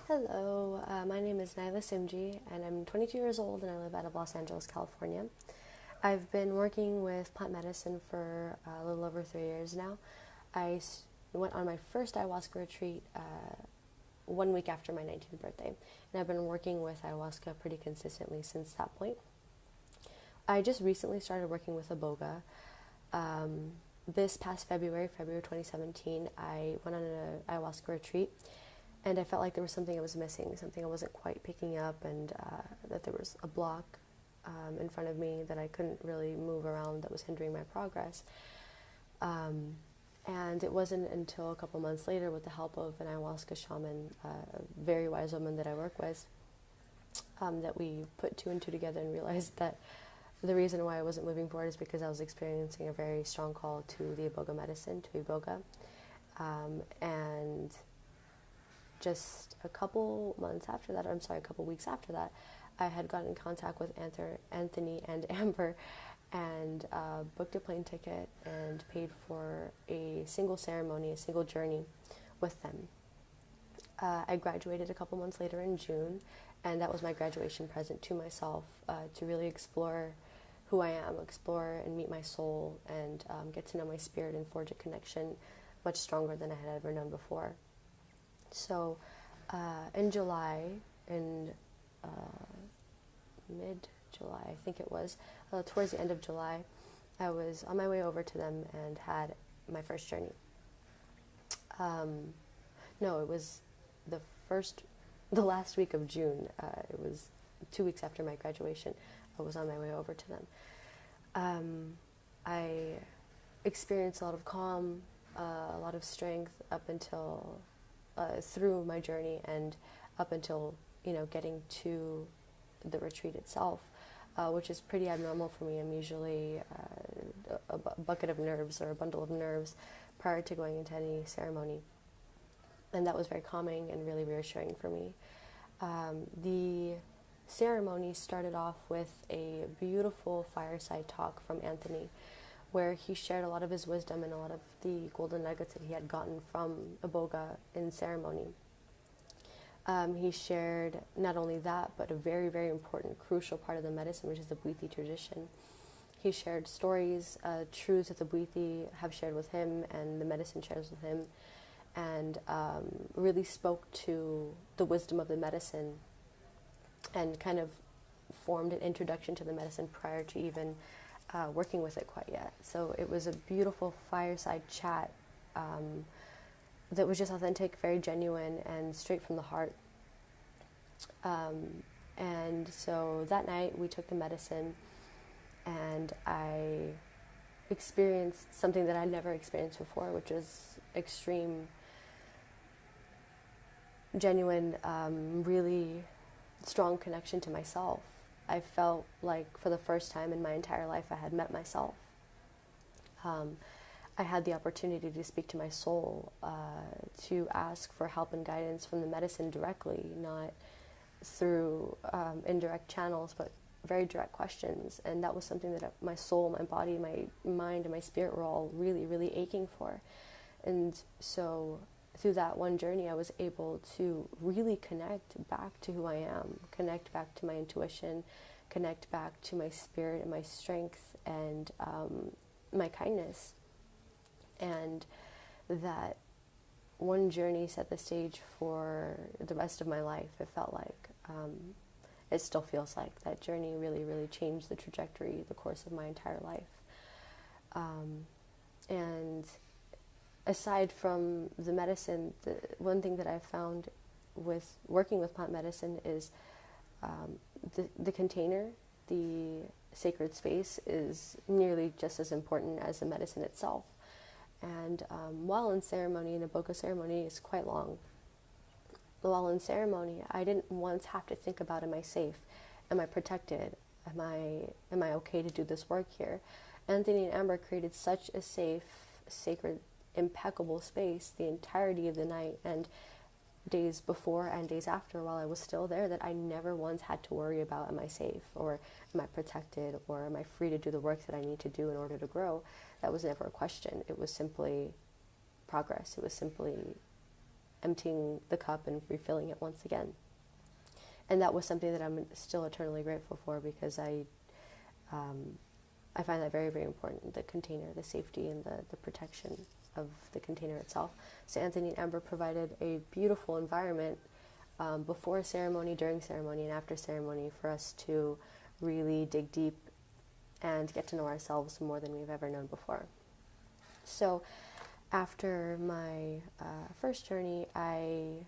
Hello, my name is Nyla and I'm 22 years old and I live out of Los Angeles, California. I've been working with plant medicine for a little over 3 years now. Went on my first ayahuasca retreat 1 week after my 19th birthday, and I've been working with ayahuasca pretty consistently since that point. I just recently started working with Iboga. This past February 2017, I went on an ayahuasca retreat. And I felt like there was something I was missing, something I wasn't quite picking up, and that there was a block in front of me that I couldn't really move around that was hindering my progress. And it wasn't until a couple months later, with the help of an ayahuasca shaman, a very wise woman that I work with, that we put two and two together and realized that the reason why I wasn't moving forward is because I was experiencing a very strong call to the Iboga medicine, to Iboga. And just a couple weeks after that, I had gotten in contact with Anthony and Amber and booked a plane ticket and paid for a single ceremony, a single journey with them. I graduated a couple months later in June, and that was my graduation present to myself, to really explore who I am, explore and meet my soul, and get to know my spirit and forge a connection much stronger than I had ever known before. So in July, mid-July, I think it was, towards the end of July, I was on my way over to them and had my first journey. No, it was the last week of June. It was 2 weeks after my graduation. I was on my way over to them. I experienced a lot of calm, a lot of strength up until through my journey and up until getting to the retreat itself, which is pretty abnormal for me. I'm usually a bucket of nerves or a bundle of nerves prior to going into any ceremony, and that was very calming and really reassuring for me. The ceremony started off with a beautiful fireside talk from Anthony, where he shared a lot of his wisdom and a lot of the golden nuggets that he had gotten from Iboga in ceremony. He shared not only that, but a very, very important, crucial part of the medicine, which is the Bwiti tradition. He shared stories, truths that the Bwiti have shared with him and the medicine shares with him, and really spoke to the wisdom of the medicine and kind of formed an introduction to the medicine prior to even working with it quite yet. So it was a beautiful fireside chat that was just authentic, very genuine, and straight from the heart. And so that night we took the medicine, and I experienced something that I'd never experienced before, which was extreme, genuine, really strong connection to myself. I felt like for the first time in my entire life I had met myself. I had the opportunity to speak to my soul, to ask for help and guidance from the medicine directly, not through indirect channels, but very direct questions. And that was something that my soul, my body, my mind, and my spirit were all really, really aching for. And so through that one journey, I was able to really connect back to who I am, connect back to my intuition, connect back to my spirit and my strength and my kindness. And that one journey set the stage for the rest of my life. It felt like, it still feels like that journey really, really changed the trajectory, the course of my entire life. And aside from the medicine, the one thing that I've found with working with plant medicine is the container, the sacred space, is nearly just as important as the medicine itself. And while in ceremony, an Iboga ceremony is quite long. While in ceremony, I didn't once have to think about, am I safe? Am I protected? Am I okay to do this work here? Anthony and Amber created such a safe, sacred, impeccable space the entirety of the night and days before and days after while I was still there, that I never once had to worry about, am I safe, or am I protected, or am I free to do the work that I need to do in order to grow. That was never a question. It was simply progress. It was simply emptying the cup and refilling it once again. And that was something that I'm still eternally grateful for, because I find that very, very important, the container, the safety and the protection of the container itself. So Anthony and Amber provided a beautiful environment before ceremony, during ceremony, and after ceremony for us to really dig deep and get to know ourselves more than we've ever known before. So after my first journey, I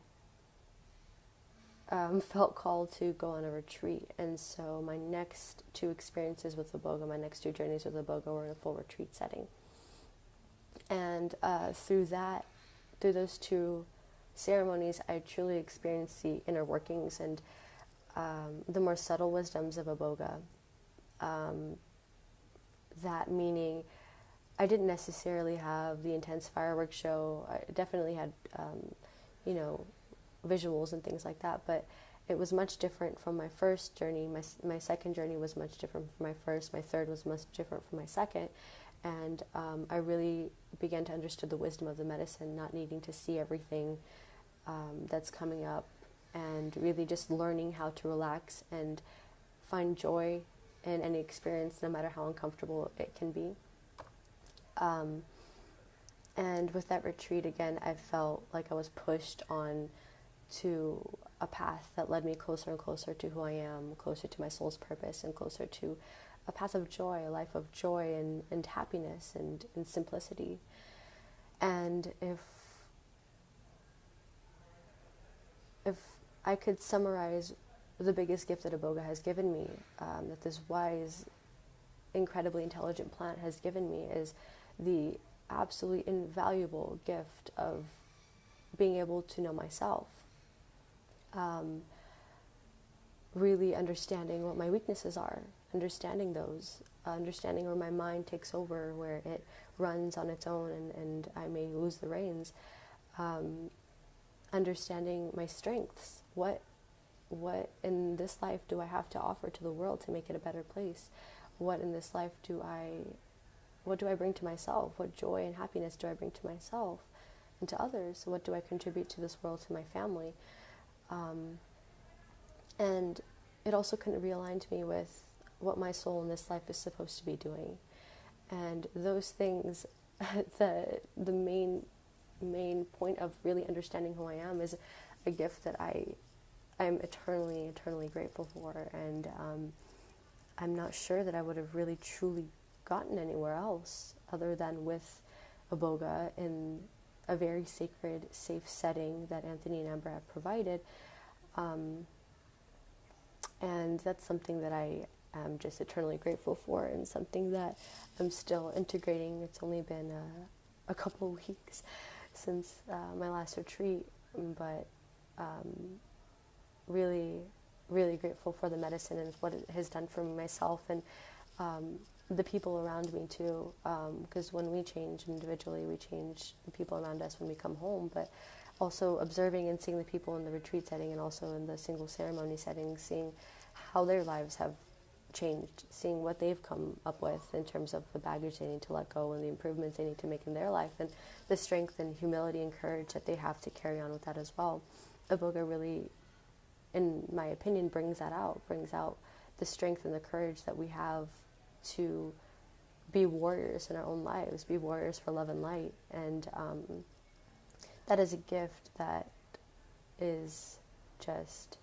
felt called to go on a retreat. And so my next two experiences with Iboga, my next two journeys with Iboga, were in a full retreat setting. And through those two ceremonies, I truly experienced the inner workings and the more subtle wisdoms of Iboga. That meaning, I didn't necessarily have the intense fireworks show. I definitely had, visuals and things like that, but it was much different from my first journey. My second journey was much different from my first. My third was much different from my second. And I really began to understand the wisdom of the medicine, not needing to see everything that's coming up, and really just learning how to relax and find joy in any experience, no matter how uncomfortable it can be. And with that retreat, again, I felt like I was pushed on to a path that led me closer and closer to who I am, closer to my soul's purpose, and closer to a path of joy, a life of joy and happiness and simplicity. And if I could summarize the biggest gift that Iboga has given me, that this wise, incredibly intelligent plant has given me, is the absolutely invaluable gift of being able to know myself. Really understanding what my weaknesses are, understanding those, understanding where my mind takes over, where it runs on its own and I may lose the reins, understanding my strengths, what in this life do I have to offer to the world to make it a better place, what in this life do I bring to myself, what joy and happiness do I bring to myself and to others, what do I contribute to this world, to my family. And it also kind of realigned me with what my soul in this life is supposed to be doing. And those things, the main point of really understanding who I am is a gift that I'm eternally grateful for. And I'm not sure that I would have really truly gotten anywhere else other than with Iboga in a very sacred, safe setting that Anthony and Amber have provided. And that's something that I am just eternally grateful for, and something that I'm still integrating. It's only been a couple of weeks since my last retreat, but really grateful for the medicine and what it has done for myself and the people around me too, because when we change individually, we change the people around us when we come home, but also observing and seeing the people in the retreat setting and also in the single ceremony setting, seeing how their lives have changed, seeing what they've come up with in terms of the baggage they need to let go and the improvements they need to make in their life, and the strength and humility and courage that they have to carry on with that as well. Iboga really, in my opinion, brings out the strength and the courage that we have to be warriors in our own lives, be warriors for love and light. And that is a gift that is just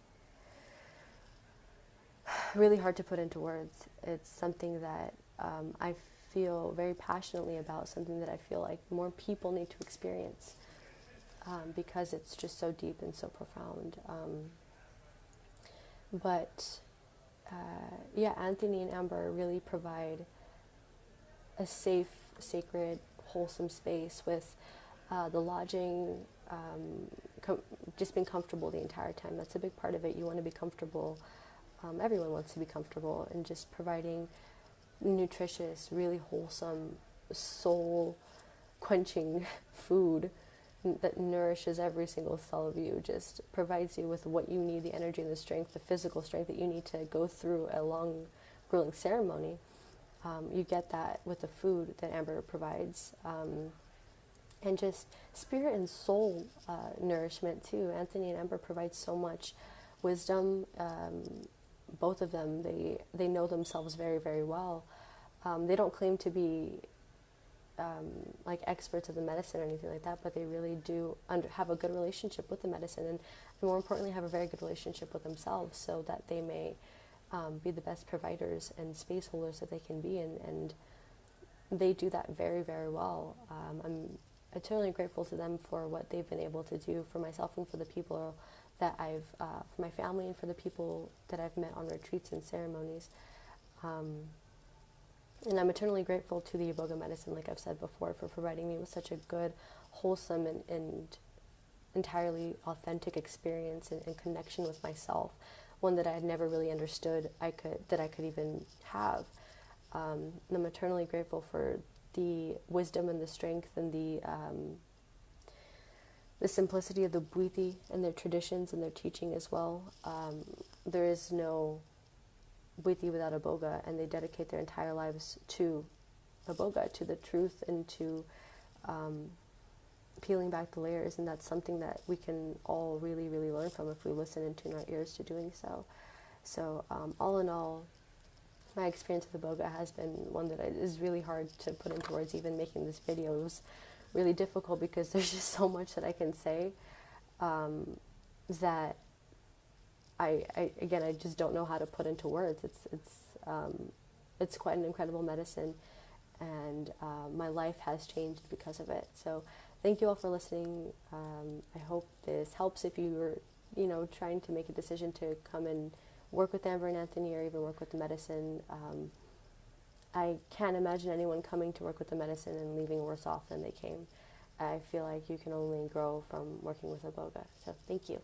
really hard to put into words. It's something that I feel very passionately about, something that I feel like more people need to experience, because it's just so deep and so profound. Anthony and Amber really provide a safe, sacred, wholesome space with the lodging, just being comfortable the entire time. That's a big part of it. You want to be comfortable. Everyone wants to be comfortable, and just providing nutritious, really wholesome, soul-quenching food that nourishes every single cell of you, just provides you with what you need, the energy and the strength, the physical strength that you need to go through a long, grueling ceremony. You get that with the food that Amber provides. and just spirit and soul nourishment too. Anthony and Amber provide so much wisdom. Both of them, they know themselves very, very well. They don't claim to be like experts of the medicine or anything like that, but they really do have a good relationship with the medicine, and more importantly, have a very good relationship with themselves, so that they may be the best providers and space holders that they can be, and they do that very, very well. I'm eternally grateful to them for what they've been able to do for myself and for the people that for my family and for the people that I've met on retreats and ceremonies. And I'm eternally grateful to the Iboga medicine, like I've said before, for providing me with such a good, wholesome, and entirely authentic experience and connection with myself, one that I had never really understood that I could even have. And I'm eternally grateful for the wisdom and the strength and the simplicity of the Bwiti and their traditions and their teaching as well. There is no Bwiti without Iboga, and they dedicate their entire lives to Iboga, to the truth, and to peeling back the layers, and that's something that we can all really, really learn from if we listen and tune our ears to doing so. So all in all, my experience with Iboga has been one that is really hard to put into words. Even making this video was really difficult because there's just so much that I can say that I just don't know how to put into words. It's quite an incredible medicine, and my life has changed because of it. So thank you all for listening. I hope this helps if you were, trying to make a decision to come and work with Amber and Anthony, or even work with the medicine. I can't imagine anyone coming to work with the medicine and leaving worse off than they came. I feel like you can only grow from working with Iboga. So thank you.